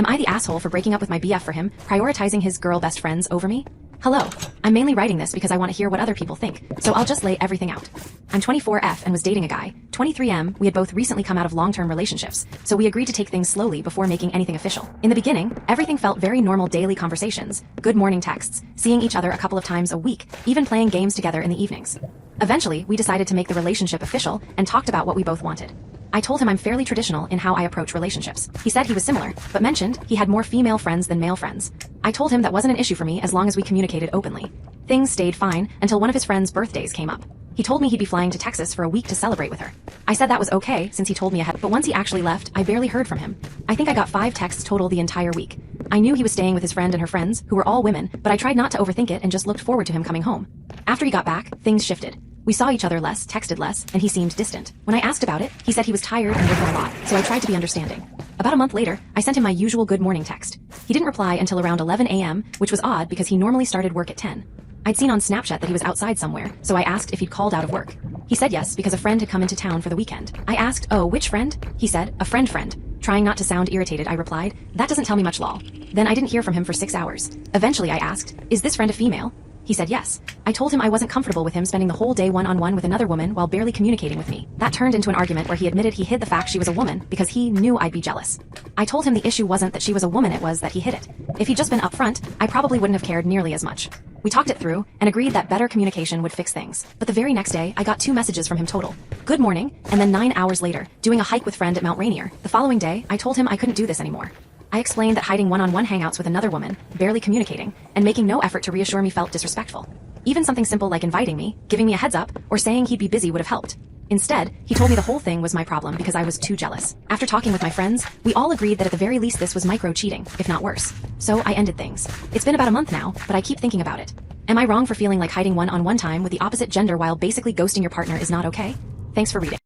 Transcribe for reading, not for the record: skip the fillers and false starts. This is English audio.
Am I the asshole for breaking up with my BF for him, prioritizing his girl best friends over me? Hello. I'm mainly writing this because I want to hear what other people think, so I'll just lay everything out. I'm 24F and was dating a guy, 23M. We had both recently come out of long-term relationships, so we agreed to take things slowly before making anything official. In the beginning, everything felt very normal: daily conversations, good morning texts, seeing each other a couple of times a week, even playing games together in the evenings. Eventually, we decided to make the relationship official and talked about what we both wanted. I told him I'm fairly traditional in how I approach relationships. He said he was similar, but mentioned he had more female friends than male friends. I told him that wasn't an issue for me as long as we communicated openly. Things stayed fine until one of his friends' birthdays came up. He told me he'd be flying to Texas for a week to celebrate with her. I said that was okay since he told me ahead, but once he actually left, I barely heard from him. I think I got 5 texts total the entire week. I knew he was staying with his friend and her friends, who were all women, but I tried not to overthink it and just looked forward to him coming home. After he got back, things shifted. We saw each other less, texted less, and he seemed distant. When I asked about it, he said he was tired and working a lot, so I tried to be understanding. About a month later, I sent him my usual good morning text. He didn't reply until around 11 a.m., which was odd because he normally started work at 10. I'd seen on Snapchat that he was outside somewhere, so I asked if he'd called out of work. He said yes because a friend had come into town for the weekend. I asked, "Oh, which friend?" He said, "A friend." Trying not to sound irritated, I replied, "That doesn't tell me much, lol." Then I didn't hear from him for 6 hours. Eventually I asked, "Is this friend a female?" He said yes. I told him I wasn't comfortable with him spending the whole day one-on-one with another woman while barely communicating with me. That turned into an argument where he admitted he hid the fact she was a woman because he knew I'd be jealous. I told him the issue wasn't that she was a woman, it was that he hid it. If he'd just been upfront, I probably wouldn't have cared nearly as much. We talked it through and agreed that better communication would fix things. But the very next day, I got 2 messages from him total. Good morning, and then 9 hours later, doing a hike with friend at Mount Rainier. The following day, I told him I couldn't do this anymore. I explained that hiding one-on-one hangouts with another woman, barely communicating, and making no effort to reassure me felt disrespectful. Even something simple like inviting me, giving me a heads up, or saying he'd be busy would have helped. Instead, he told me the whole thing was my problem because I was too jealous. After talking with my friends, we all agreed that at the very least this was micro-cheating, if not worse. So I ended things. It's been about a month now, but I keep thinking about it. Am I wrong for feeling like hiding one-on-one time with the opposite gender while basically ghosting your partner is not okay? Thanks for reading.